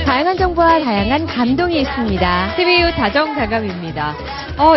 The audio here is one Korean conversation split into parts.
다양한 정보와 다양한 감동이 있습니다. TVU 다정다감입니다.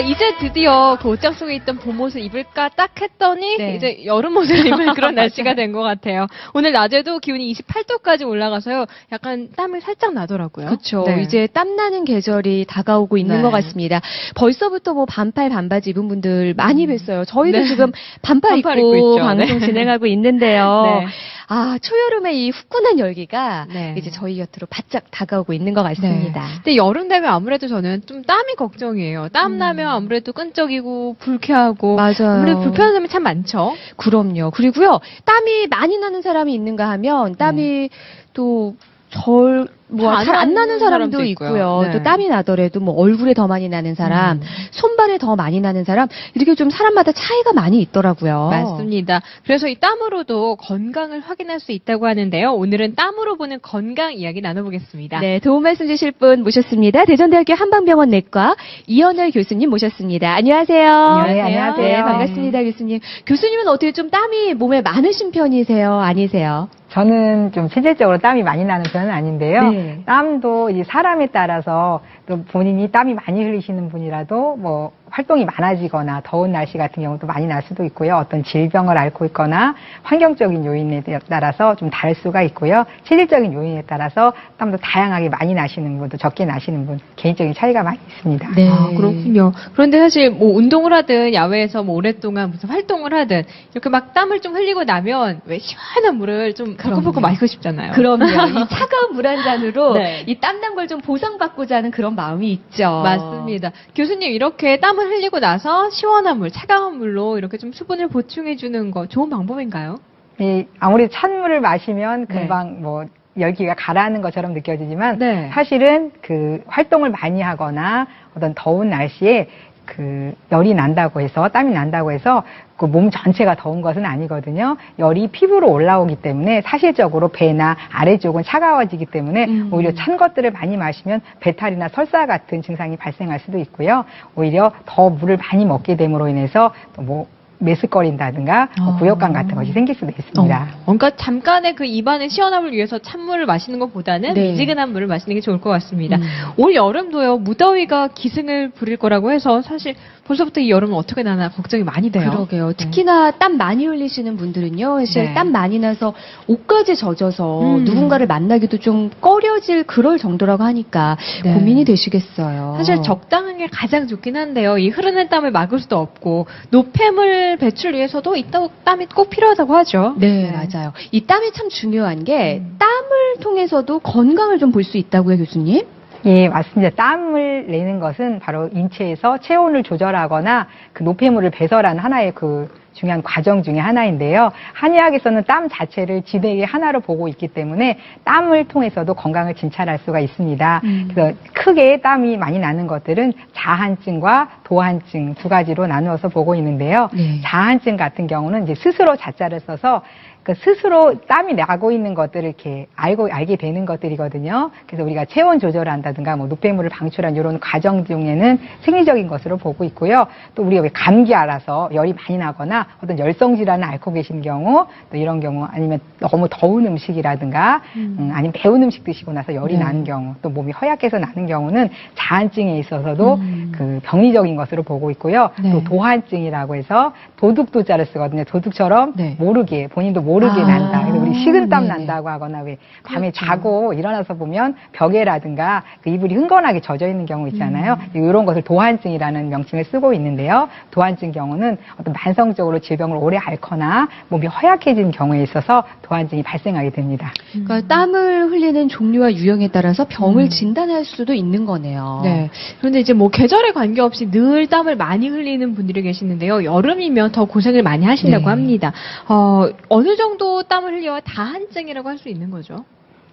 이제 드디어 그 옷장 속에 있던 봄옷을 입을까 딱 했더니 네. 이제 여름 옷을 입을 그런 날씨가 된 것 같아요. 오늘 낮에도 기온이 28도까지 올라가서요. 약간 땀이 살짝 나더라고요. 그렇죠. 네. 이제 땀나는 계절이 다가오고 있는 네. 것 같습니다. 벌써부터 뭐 반팔, 반바지 입은 분들 많이 뵀어요. 저희도 네. 지금 반팔 반팔 입고 입고 있죠. 방송 네. 진행하고 있는데요. 네. 아, 초여름의 이 후끈한 열기가 네. 이제 저희 곁으로 바짝 다가오고 있는 것 같습니다. 근데 여름 되면 아무래도 저는 좀 땀이 걱정이에요. 땀 나면 아무래도 끈적이고 불쾌하고 맞아요. 아무래도 불편한 점이 참 많죠. 그럼요. 그리고요, 땀이 많이 나는 사람이 있는가 하면 땀이 또 잘 안 나는 사람도 있고요. 네. 또 땀이 나더라도 뭐 얼굴에 더 많이 나는 사람, 손발에 더 많이 나는 사람, 이렇게 좀 사람마다 차이가 많이 있더라고요. 맞습니다. 그래서 이 땀으로도 건강을 확인할 수 있다고 하는데요. 오늘은 땀으로 보는 건강 이야기 나눠보겠습니다. 네, 도움 말씀 주실 분 모셨습니다. 대전대학교 한방병원 내과 이현열 교수님 모셨습니다. 안녕하세요. 네, 안녕하세요. 네, 반갑습니다, 교수님. 교수님은 어떻게 좀 땀이 몸에 많으신 편이세요? 아니세요? 저는 좀 실질적으로 땀이 많이 나는 편은 아닌데요. 네. 땀도 이 사람에 따라서 또 본인이 땀이 많이 흘리시는 분이라도 뭐 활동이 많아지거나 더운 날씨 같은 경우도 많이 날 수도 있고요. 어떤 질병을 앓고 있거나 환경적인 요인에 따라서 좀 다를 수가 있고요. 실질적인 요인에 따라서 땀도 다양하게 많이 나시는 분도 적게 나시는 분 개인적인 차이가 많이 있습니다. 네. 아, 그렇군요. 그런데 사실 뭐 운동을 하든 야외에서 뭐 오랫동안 무슨 활동을 하든 이렇게 막 땀을 좀 흘리고 나면 왜 시원한 물을 좀 벌컥벌컥 마시고 싶잖아요. 그럼요. 이 차가운 물 한 잔으로 네. 이 땀난 걸 좀 보상받고자 하는 그런 마음이 있죠. 맞습니다. 교수님 이렇게 땀을 흘리고 나서 시원한 물, 차가운 물로 이렇게 좀 수분을 보충해 주는 거 좋은 방법인가요? 아무리 찬물을 마시면 금방 뭐 열기가 가라앉는 것처럼 느껴지지만 네. 사실은 그 활동을 많이 하거나 어떤 더운 날씨에 그 열이 난다고 해서 땀이 난다고 해서 그 몸 전체가 더운 것은 아니거든요. 열이 피부로 올라오기 때문에 사실적으로 배나 아래쪽은 차가워지기 때문에 오히려 찬 것들을 많이 마시면 배탈이나 설사 같은 증상이 발생할 수도 있고요. 오히려 더 물을 많이 먹게 됨으로 인해서 또 뭐 메스꺼린다든가 구역감 같은 것이 생길 수도 있습니다. 그러니까 잠깐의 그 입안의 시원함을 위해서 찬물을 마시는 것보다는 네. 미지근한 물을 마시는 게 좋을 것 같습니다. 올 여름도요, 무더위가 기승을 부릴 거라고 해서 사실 벌써부터 이 여름은 어떻게 나나 걱정이 많이 돼요. 그러게요. 특히나 땀 많이 흘리시는 분들은요, 사실 네. 땀 많이 나서 옷까지 젖어서 음. 누군가를 만나기도 좀 꺼려질 그럴 정도라고 하니까 네. 고민이 되시겠어요. 사실 적당한 게 가장 좋긴 한데요. 이 흐르는 땀을 막을 수도 없고 노폐물 배출 위해서도 이 땀이 꼭 필요하다고 하죠. 네, 맞아요. 이 땀이 참 중요한 게 땀을 통해서도 건강을 좀 볼 수 있다고요, 교수님? 예, 맞습니다. 땀을 내는 것은 바로 인체에서 체온을 조절하거나 그 노폐물을 배설하는 하나의 그 중요한 과정 중에 하나인데요. 한의학에서는 땀 자체를 지대의 하나로 보고 있기 때문에 땀을 통해서도 건강을 진찰할 수가 있습니다. 그래서 크게 땀이 많이 나는 것들은 자한증과 도한증 두 가지로 나누어서 보고 있는데요. 네. 자한증 같은 경우는 이제 스스로 자자를 써서 그 스스로 땀이 나고 있는 것들을 이렇게 알게 되는 것들이거든요. 그래서 우리가 체온 조절한다든가 뭐 노폐물을 방출한 이런 과정 중에는 생리적인 것으로 보고 있고요. 또 우리가 왜 감기 알아서 열이 많이 나거나 어떤 열성 질환을 앓고 계신 경우 또 이런 경우 아니면 너무 더운 음식이라든가 아니면 매운 음식 드시고 나서 열이 나는 경우 또 몸이 허약해서 나는 경우는 자한증에 있어서도 그 병리적인 것으로 보고 있고요. 네. 또 도한증이라고 해서 도둑도자를 쓰거든요. 도둑처럼 네. 모르게 본인도 모르게 아, 난다. 그래서 우리 식은땀 네네. 난다고 하거나 왜 밤에 자고 일어나서 보면 벽에라든가 그 이불이 흥건하게 젖어 있는 경우 있잖아요. 이런 것을 도한증이라는 명칭을 쓰고 있는데요. 도한증 경우는 어떤 만성적으로 질병을 오래 앓거나 몸이 허약해진 경우에 있어서 도한증이 발생하게 됩니다. 그러니까 땀을 흘리는 종류와 유형에 따라서 병을 진단할 수도 있는 거네요. 네. 그런데 이제 뭐 계절에 관계없이 늘 땀을 많이 흘리는 분들이 계시는데요. 여름이면 더 고생을 많이 하신다고 네. 합니다. 어느 정도 땀을 흘려야 다한증이라고 할 수 있는 거죠?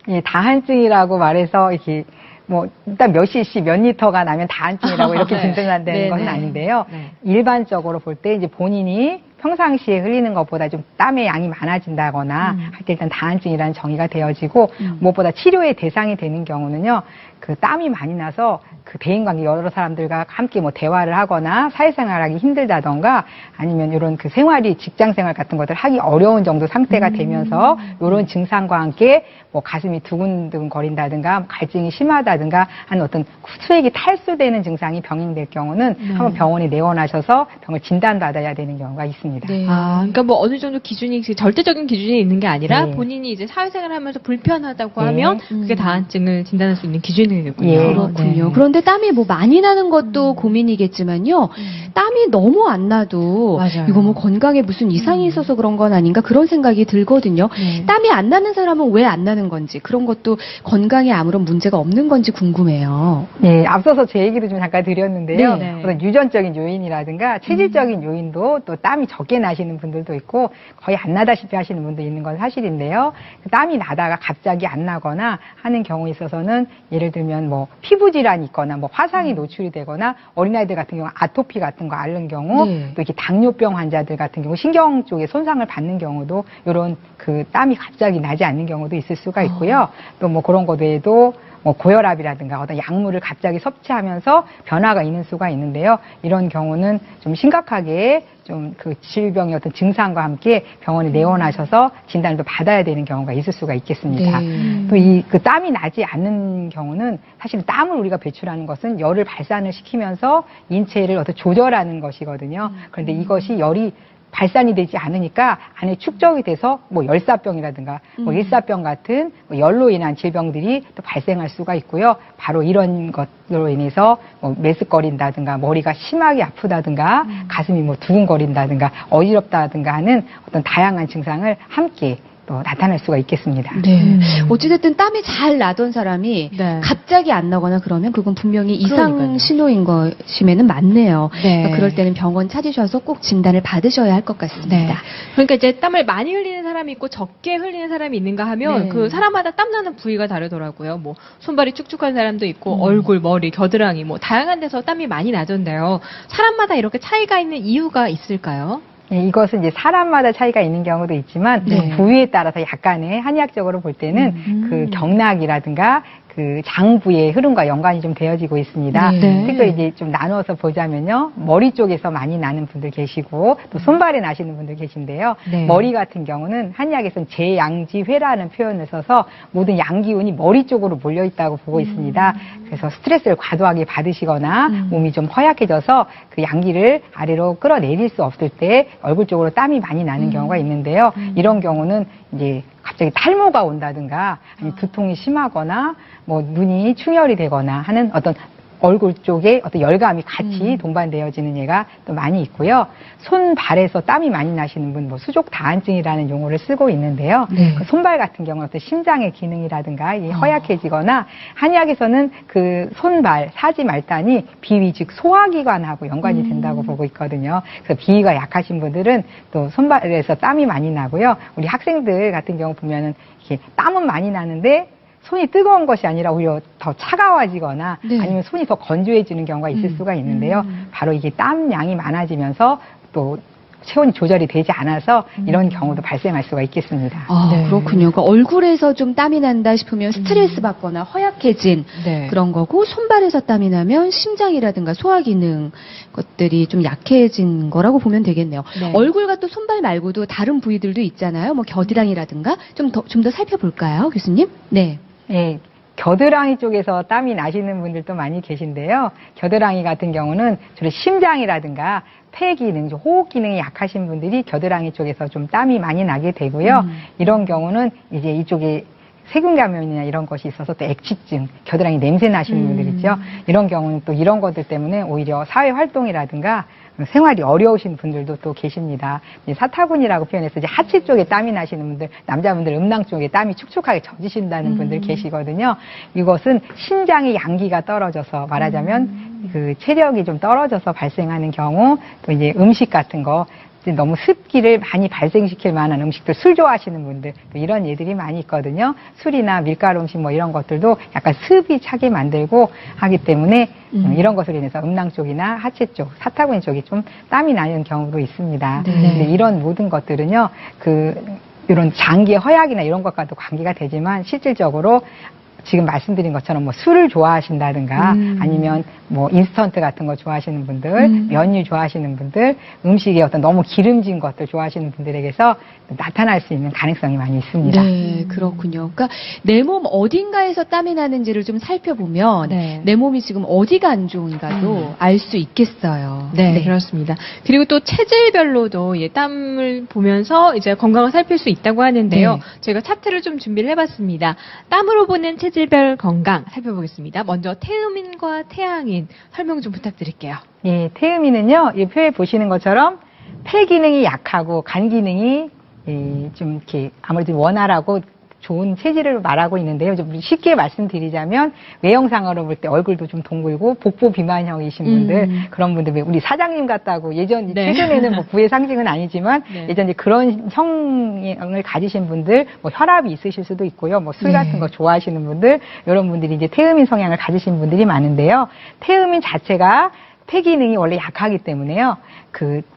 예, 다한증이라고 말해서 이렇게 뭐 일단 몇 cc 몇 리터가 나면 다한증이라고 이렇게 네. 진단한다는 네, 것은 네. 아닌데요. 네. 일반적으로 볼 때 이제 본인이 평상시에 흘리는 것보다 좀 땀의 양이 많아진다거나 할 때 일단 다한증이라는 정의가 되어지고 무엇보다 치료의 대상이 되는 경우는요. 그 땀이 많이 나서 그 대인관계 여러 사람들과 함께 뭐 대화를 하거나 사회생활하기 힘들다던가 아니면 이런 그 생활이 직장생활 같은 것들 하기 어려운 정도 상태가 되면서 이런 증상과 함께 뭐 가슴이 두근두근 거린다든가 갈증이 심하다든가 하는 어떤 수액이 탈수되는 증상이 병행될 경우는 한번 병원에 내원하셔서 병을 진단받아야 되는 경우가 있습니다. 네. 아, 그러니까 뭐 어느 정도 기준이 절대적인 기준이 있는 게 아니라 네. 본인이 이제 사회생활을 하면서 불편하다고 네. 하면 그게 다한증을 진단할 수 있는 기준이 되군요. 예. 그렇군요. 네. 그런데 땀이 뭐 많이 나는 것도 고민이겠지만요. 땀이 너무 안 나도 맞아요. 이거 뭐 건강에 무슨 이상이 있어서 그런 건 아닌가 그런 생각이 들거든요. 네. 땀이 안 나는 사람은 왜 안 나는 건지 그런 것도 건강에 아무런 문제가 없는 건지 궁금해요. 예, 앞서서 제 얘기도 좀 잠깐 드렸는데요. 네. 어떤 유전적인 요인이라든가 체질적인 요인도 또 땀이 적게 나시는 분들도 있고 거의 안 나다시피 하시는 분도 있는 건 사실인데요. 땀이 나다가 갑자기 안 나거나 하는 경우에 있어서는 예를 들면 뭐 피부 질환이 있거나 뭐 화상이 노출이 되거나 어린아이들 같은 경우 아토피 같은 거 앓는 경우 네. 또 이렇게 당뇨병 환자들 같은 경우 신경 쪽에 손상을 받는 경우도 이런 그 땀이 갑자기 나지 않는 경우도 있을 수가 있고요. 또 뭐 그런 것 외에도 뭐 고혈압이라든가 어떤 약물을 갑자기 섭취하면서 변화가 있는 수가 있는데요. 이런 경우는 좀 심각하게 좀 그 질병의 어떤 증상과 함께 병원에 내원하셔서 진단을 또 받아야 되는 경우가 있을 수가 있겠습니다. 네. 또 이 그 땀이 나지 않는 경우는 사실 땀을 우리가 배출하는 것은 열을 발산을 시키면서 인체를 어떤 조절하는 것이거든요. 그런데 이것이 열이 발산이 되지 않으니까 안에 축적이 돼서 뭐 열사병이라든가 뭐 일사병 같은 뭐 열로 인한 질병들이 또 발생할 수가 있고요. 바로 이런 것으로 인해서 뭐 메스꺼린다든가 머리가 심하게 아프다든가 가슴이 뭐 두근거린다든가 어지럽다든가 하는 어떤 다양한 증상을 함께 또 나타날 수가 있겠습니다. 네. 어찌됐든 땀이 잘 나던 사람이 네. 갑자기 안 나거나 그러면 그건 분명히 이상 그러니까요. 신호인 것임에는 맞네요. 네. 그러니까 그럴 때는 병원 찾으셔서 꼭 진단을 받으셔야 할 것 같습니다. 네. 그러니까 이제 땀을 많이 흘리는 사람이 있고 적게 흘리는 사람이 있는가 하면 네. 그 사람마다 땀 나는 부위가 다르더라고요. 뭐 손발이 축축한 사람도 있고 얼굴, 머리, 겨드랑이 뭐 다양한 데서 땀이 많이 나던데요. 사람마다 이렇게 차이가 있는 이유가 있을까요? 예, 이것은 이제 사람마다 차이가 있는 경우도 있지만 네. 부위에 따라서 약간의 한의학적으로 볼 때는 그 경락이라든가 그 장부의 흐름과 연관이 좀 되어지고 있습니다. 네. 특별히 이제 좀 나누어서 보자면요. 머리 쪽에서 많이 나는 분들 계시고 또 손발에 나시는 분들 계신데요. 네. 머리 같은 경우는 한의학에서는 제양지회라는 표현을 써서 모든 양기운이 머리 쪽으로 몰려 있다고 보고 있습니다. 그래서 스트레스를 과도하게 받으시거나 몸이 좀 허약해져서 그 양기를 아래로 끌어내릴 수 없을 때 얼굴 쪽으로 땀이 많이 나는 경우가 있는데요. 이런 경우는 이제 갑자기 탈모가 온다든가 아니면 두통이 심하거나 뭐 눈이 충혈이 되거나 하는 어떤 얼굴 쪽에 어떤 열감이 같이 동반되어지는 예가 또 많이 있고요. 손, 발에서 땀이 많이 나시는 분, 뭐 수족 다한증이라는 용어를 쓰고 있는데요. 네. 그 손발 같은 경우는 어떤 심장의 기능이라든가 이 허약해지거나 한의학에서는 그 손발, 사지 말단이 비위 즉 소화기관하고 연관이 된다고 보고 있거든요. 그래서 비위가 약하신 분들은 또 손발에서 땀이 많이 나고요. 우리 학생들 같은 경우 보면은 이렇게 땀은 많이 나는데 손이 뜨거운 것이 아니라 오히려 더 차가워지거나 네. 아니면 손이 더 건조해지는 경우가 있을 수가 있는데요. 바로 이게 땀 양이 많아지면서 또 체온이 조절이 되지 않아서 이런 경우도 발생할 수가 있겠습니다. 아, 네. 그렇군요. 그러니까 얼굴에서 좀 땀이 난다 싶으면 스트레스 받거나 허약해진 네. 그런 거고 손발에서 땀이 나면 심장이라든가 소화 기능 것들이 좀 약해진 거라고 보면 되겠네요. 네. 얼굴과 또 손발 말고도 다른 부위들도 있잖아요. 뭐 겨드랑이라든가 좀 더 살펴볼까요, 교수님? 네. 예, 겨드랑이 쪽에서 땀이 나시는 분들도 많이 계신데요. 겨드랑이 같은 경우는 주로 심장이라든가 폐 기능, 호흡 기능이 약하신 분들이 겨드랑이 쪽에서 좀 땀이 많이 나게 되고요. 이런 경우는 이제 이쪽에 세균 감염이나 이런 것이 있어서 또 액취증, 겨드랑이 냄새 나시는 분들 있죠. 이런 경우는 또 이런 것들 때문에 오히려 사회 활동이라든가 생활이 어려우신 분들도 또 계십니다. 사타구니라고 표현해서 이제 하체 쪽에 땀이 나시는 분들, 남자분들 음낭 쪽에 땀이 축축하게 젖으신다는 분들 계시거든요. 이것은 신장의 양기가 떨어져서 말하자면 그 체력이 좀 떨어져서 발생하는 경우, 또 이제 음식 같은 거, 이제 너무 습기를 많이 발생시킬 만한 음식들, 술 좋아하시는 분들, 또 이런 예들이 많이 있거든요. 술이나 밀가루 음식 뭐 이런 것들도 약간 습이 차게 만들고 하기 때문에 이런 것으로 인해서 음낭 쪽이나 하체 쪽, 사타구니 쪽이 좀 땀이 나는 경우도 있습니다. 네. 근데 이런 모든 것들은요, 이런 장기의 허약이나 이런 것과도 관계가 되지만 실질적으로 지금 말씀드린 것처럼 뭐 술을 좋아하신다든가 아니면 뭐 인스턴트 같은 거 좋아하시는 분들, 면류 좋아하시는 분들, 음식에 어떤 너무 기름진 것들 좋아하시는 분들에게서 나타날 수 있는 가능성이 많이 있습니다. 네, 그렇군요. 그러니까 내 몸 어딘가에서 땀이 나는지를 좀 살펴보면 네. 내 몸이 지금 어디가 안 좋은가도 알 수 있겠어요. 네, 그렇습니다. 그리고 또 체질별로도 땀을 보면서 이제 건강을 살필 수 있다고 하는데요. 네. 저희가 차트를 좀 준비를 해봤습니다. 땀으로 보는 체질별 건강 살펴보겠습니다. 먼저 태음인과 태양인 설명 좀 부탁드릴게요. 예, 태음인은요, 이 표에 보시는 것처럼 폐 기능이 약하고 간 기능이 좀 이렇게 아무래도 원활하고 좋은 체질을 말하고 있는데요. 좀 쉽게 말씀드리자면 외형상으로 볼 때 얼굴도 좀 동글고 복부 비만형이신 분들, 그런 분들, 왜 우리 사장님 같다고 예전 네. 최근에는 뭐 부의 상징은 아니지만 네. 예전에 그런 형을 가지신 분들, 뭐 혈압이 있으실 수도 있고요. 뭐 술 같은 거 좋아하시는 분들, 이런 분들이 이제 태음인 성향을 가지신 분들이 많은데요. 태음인 자체가 폐 기능이 원래 약하기 때문에요.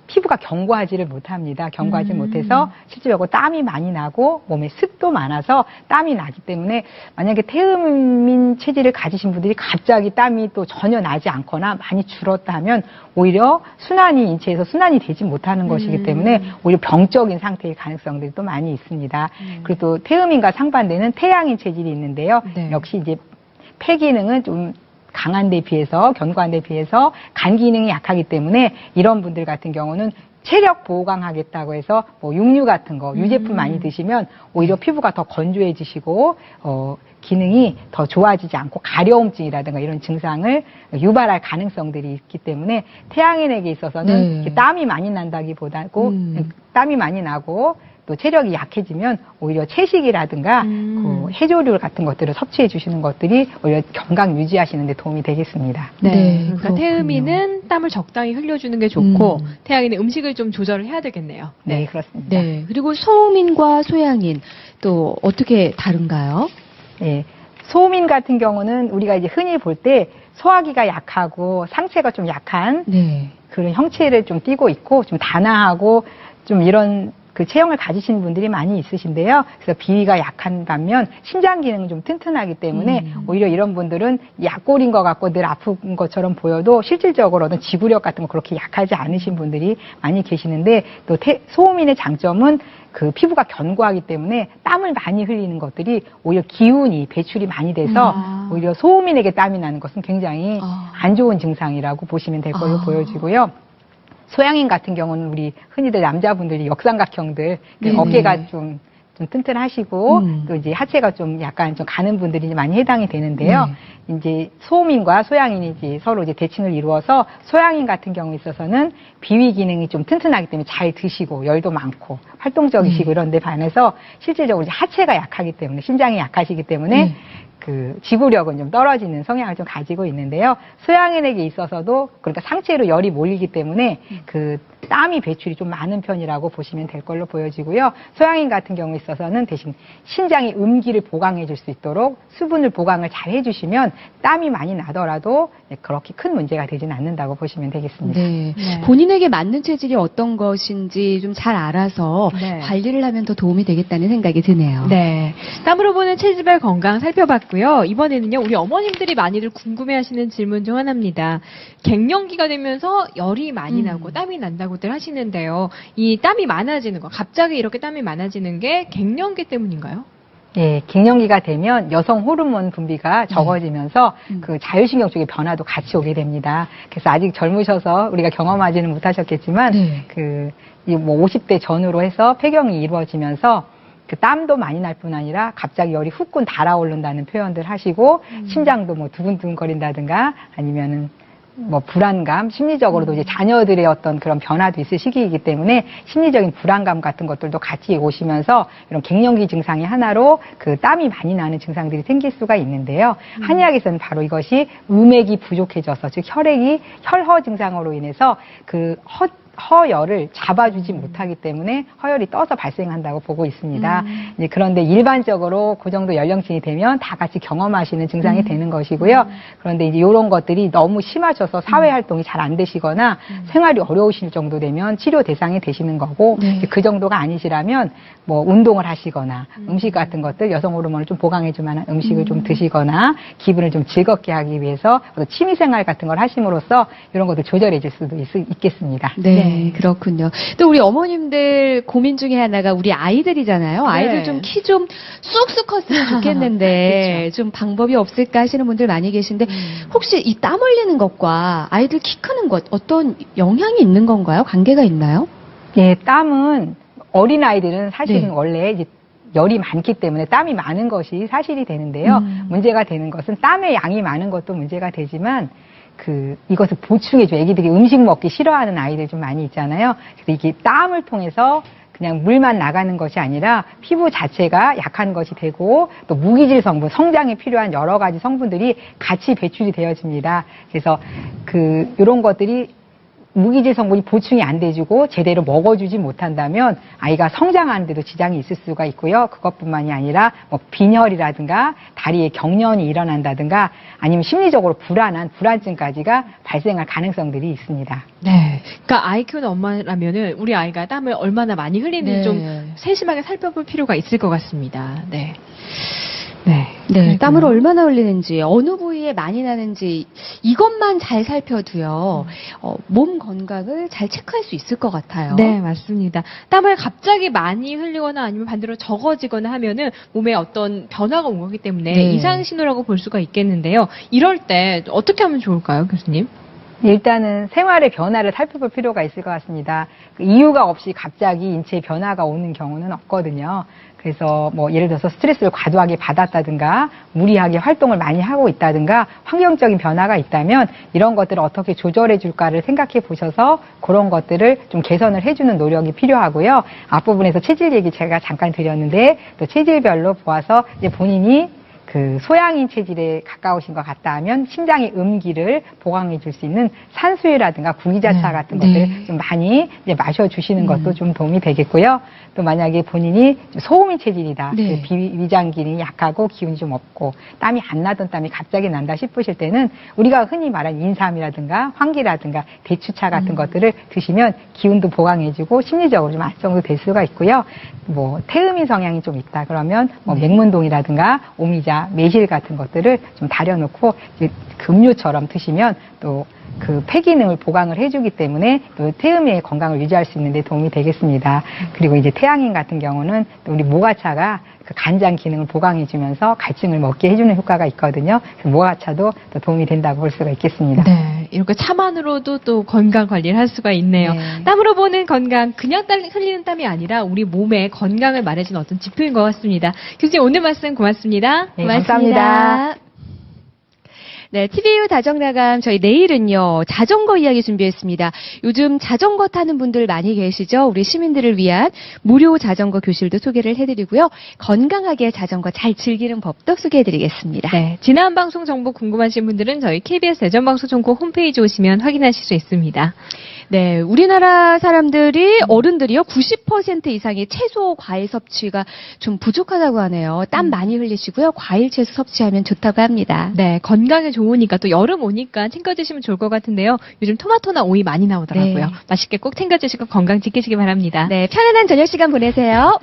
피부가 견고하지를 못합니다. 견고하지 못해서 실질적으로 땀이 많이 나고 몸에 습도 많아서 땀이 나기 때문에 만약에 태음인 체질을 가지신 분들이 갑자기 땀이 또 전혀 나지 않거나 많이 줄었다 하면 오히려 인체에서 순환이 되지 못하는 것이기 때문에 오히려 병적인 상태일 가능성들이 또 많이 있습니다. 그리고 또 태음인과 상반되는 태양인 체질이 있는데요. 네. 역시 이제 폐 기능은 좀 강한 데 비해서, 견고한 데 비해서 간 기능이 약하기 때문에 이런 분들 같은 경우는 체력 보강하겠다고 해서 뭐 육류 같은 거, 유제품 많이 드시면 오히려 피부가 더 건조해지시고, 기능이 더 좋아지지 않고 가려움증이라든가 이런 증상을 유발할 가능성들이 있기 때문에 태양인에게 있어서는 네. 이렇게 땀이 많이 난다기보다고 땀이 많이 나고 또 체력이 약해지면 오히려 채식이라든가 해조류 같은 것들을 섭취해 주시는 것들이 오히려 건강 유지하시는 데 도움이 되겠습니다. 네, 그러니까 그렇군요. 태음인은 땀을 적당히 흘려주는 게 좋고 태양인은 음식을 좀 조절을 해야 되겠네요. 네, 그렇습니다. 네. 그리고 소음인과 소양인 또 어떻게 다른가요? 예. 소음인 같은 경우는 우리가 이제 흔히 볼 때 소화기가 약하고 상체가 좀 약한 네. 그런 형체를 좀 띠고 있고 좀 단아하고 좀 이런 체형을 가지신 분들이 많이 있으신데요. 그래서 비위가 약한 반면 신장 기능은 좀 튼튼하기 때문에 오히려 이런 분들은 약골인 것 같고 늘 아픈 것처럼 보여도 실질적으로는 지구력 같은 거 그렇게 약하지 않으신 분들이 많이 계시는데 또 소음인의 장점은 피부가 견고하기 때문에 땀을 많이 흘리는 것들이 오히려 기운이 배출이 많이 돼서 오히려 소음인에게 땀이 나는 것은 굉장히 안 좋은 증상이라고 보시면 될 걸로 보여지고요. 소양인 같은 경우는 우리 흔히들 남자분들이 역삼각형들 어깨가 좀 튼튼하시고 또 이제 하체가 좀 약간 좀 가는 분들이 많이 해당이 되는데요. 이제 소음인과 소양인이 이제 서로 이제 대칭을 이루어서 소양인 같은 경우에 있어서는 비위 기능이 좀 튼튼하기 때문에 잘 드시고 열도 많고 활동적이시고 이런 데 반해서 실질적으로 이제 하체가 약하기 때문에 신장이 약하시기 때문에 지구력은 좀 떨어지는 성향을 좀 가지고 있는데요. 소양인에게 있어서도 그러니까 상체로 열이 몰리기 때문에 땀이 배출이 좀 많은 편이라고 보시면 될 걸로 보여지고요. 소양인 같은 경우에 있어서는 대신 신장이 음기를 보강해 줄 수 있도록 수분을 보강을 잘 해주시면 땀이 많이 나더라도 그렇게 큰 문제가 되지는 않는다고 보시면 되겠습니다. 네. 네. 본인에게 맞는 체질이 어떤 것인지 좀 잘 알아서 네. 관리를 하면 더 도움이 되겠다는 생각이 드네요. 네. 땀으로 보는 체질별 건강 살펴봤고요. 이번에는요, 우리 어머님들이 많이들 궁금해하시는 질문 중 하나입니다. 갱년기가 되면서 열이 많이 나고 땀이 난다고들 하시는데요. 이 땀이 많아지는 거, 갑자기 이렇게 땀이 많아지는 게 갱년기 때문인가요? 예, 갱년기가 되면 여성 호르몬 분비가 적어지면서 자율신경 쪽의 변화도 같이 오게 됩니다. 그래서 아직 젊으셔서 우리가 경험하지는 못하셨겠지만, 뭐 50대 전후로 해서 폐경이 이루어지면서 땀도 많이 날 뿐 아니라 갑자기 열이 후끈 달아오른다는 표현들 하시고, 심장도 뭐 두근두근거린다든가 아니면은 뭐 불안감, 심리적으로도 이제 자녀들의 어떤 그런 변화도 있을 시기이기 때문에 심리적인 불안감 같은 것들도 같이 오시면서 이런 갱년기 증상의 하나로 땀이 많이 나는 증상들이 생길 수가 있는데요. 한의학에서는 바로 이것이 음액이 부족해져서 즉 혈허 증상으로 인해서 허열을 잡아주지 못하기 때문에 허열이 떠서 발생한다고 보고 있습니다. 이제 그런데 일반적으로 그 정도 연령층이 되면 다 같이 경험하시는 증상이 되는 것이고요. 그런데 이제 이런 것들이 너무 심하셔서 사회 활동이 잘 안 되시거나 생활이 어려우실 정도 되면 치료 대상이 되시는 거고 네. 이제 그 정도가 아니시라면 뭐 운동을 하시거나 음식 같은 것들 여성 호르몬을 좀 보강해줄 만한 음식을 좀 드시거나 기분을 좀 즐겁게 하기 위해서 취미 생활 같은 걸 하심으로써 이런 것들 조절해 줄 수도 있겠습니다. 네, 그렇군요. 또 우리 어머님들 고민 중에 하나가 우리 아이들이잖아요. 아이들 네. 좀 키 좀 쑥쑥 컸으면 좋겠는데 좀 방법이 없을까 하시는 분들 많이 계신데 혹시 이 땀 흘리는 것과 아이들 키 크는 것 어떤 영향이 있는 건가요? 관계가 있나요? 예, 땀은 어린 아이들은 사실은 네. 원래 이제 열이 많기 때문에 땀이 많은 것이 사실이 되는데요. 문제가 되는 것은 땀의 양이 많은 것도 문제가 되지만 이것을 보충해줘. 애기들이 음식 먹기 싫어하는 아이들 좀 많이 있잖아요. 그래서 이게 땀을 통해서 그냥 물만 나가는 것이 아니라 피부 자체가 약한 것이 되고 또 무기질 성분, 성장에 필요한 여러 가지 성분들이 같이 배출이 되어집니다. 그래서 이런 것들이 무기질 성분이 보충이 안 돼주고 제대로 먹어주지 못한다면 아이가 성장하는 데도 지장이 있을 수가 있고요. 그것뿐만이 아니라 뭐 빈혈이라든가 다리에 경련이 일어난다든가 아니면 심리적으로 불안증까지가 발생할 가능성들이 있습니다. 네. 그러니까 아이 키우는 엄마라면은 우리 아이가 땀을 얼마나 많이 흘리는지 네. 좀 세심하게 살펴볼 필요가 있을 것 같습니다. 네. 네. 네, 땀을 얼마나 흘리는지, 어느 부위에 많이 나는지 이것만 잘 살펴도요, 몸 건강을 잘 체크할 수 있을 것 같아요. 네, 맞습니다. 땀을 갑자기 많이 흘리거나 아니면 반대로 적어지거나 하면은 몸에 어떤 변화가 온 거기 때문에 네. 이상 신호라고 볼 수가 있겠는데요. 이럴 때 어떻게 하면 좋을까요, 교수님? 일단은 생활의 변화를 살펴볼 필요가 있을 것 같습니다. 이유가 없이 갑자기 인체에 변화가 오는 경우는 없거든요. 그래서 뭐 예를 들어서 스트레스를 과도하게 받았다든가 무리하게 활동을 많이 하고 있다든가 환경적인 변화가 있다면 이런 것들을 어떻게 조절해 줄까를 생각해 보셔서 그런 것들을 좀 개선을 해주는 노력이 필요하고요. 앞부분에서 체질 얘기 제가 잠깐 드렸는데 또 체질별로 보아서 이제 본인이 소양인 체질에 가까우신 것 같다 하면 심장의 음기를 보강해 줄 수 있는 산수유라든가 구기자차 같은 것들을 좀 많이 이제 마셔주시는 것도 좀 도움이 되겠고요. 또 만약에 본인이 소음인 체질이다. 네. 위장 기능이 약하고 기운이 좀 없고 땀이 안 나던 땀이 갑자기 난다 싶으실 때는 우리가 흔히 말하는 인삼이라든가 황기라든가 대추차 같은 것들을 드시면 기운도 보강해주고 심리적으로 좀 안정도 될 수가 있고요. 뭐 태음인 성향이 좀 있다 그러면 뭐 맹문동이라든가 오미자, 매실 같은 것들을 좀 다려놓고 이제 음료처럼 드시면 또 폐 기능을 보강을 해주기 때문에 또 태음의 건강을 유지할 수 있는 데 도움이 되겠습니다. 그리고 이제 태양인 같은 경우는 또 우리 모가차가 간장 기능을 보강해주면서 갈증을 먹게 해주는 효과가 있거든요. 그래서 모가차도 또 도움이 된다고 볼 수가 있겠습니다. 네. 이렇게 차만으로도 또 건강 관리를 할 수가 있네요. 네. 땀으로 보는 건강, 그냥 흘리는 땀이 아니라 우리 몸의 건강을 말해주는 어떤 지표인 것 같습니다. 교수님 오늘 말씀 고맙습니다. 네, 감사합니다. 네, TVU 다정다감 저희 내일은요 자전거 이야기 준비했습니다. 요즘 자전거 타는 분들 많이 계시죠? 우리 시민들을 위한 무료 자전거 교실도 소개를 해드리고요. 건강하게 자전거 잘 즐기는 법도 소개해드리겠습니다. 네, 지난 방송 정보 궁금하신 분들은 저희 KBS 대전방송 정보 홈페이지 오시면 확인하실 수 있습니다. 네, 우리나라 사람들이 어른들이요 90% 이상의 채소 과일 섭취가 좀 부족하다고 하네요. 땀 많이 흘리시고요. 과일 채소 섭취하면 좋다고 합니다. 네, 건강에 좋으니까 또 여름 오니까 챙겨 드시면 좋을 것 같은데요. 요즘 토마토나 오이 많이 나오더라고요. 네. 맛있게 꼭 챙겨 드시고 건강 지키시기 바랍니다. 네, 편안한 저녁 시간 보내세요.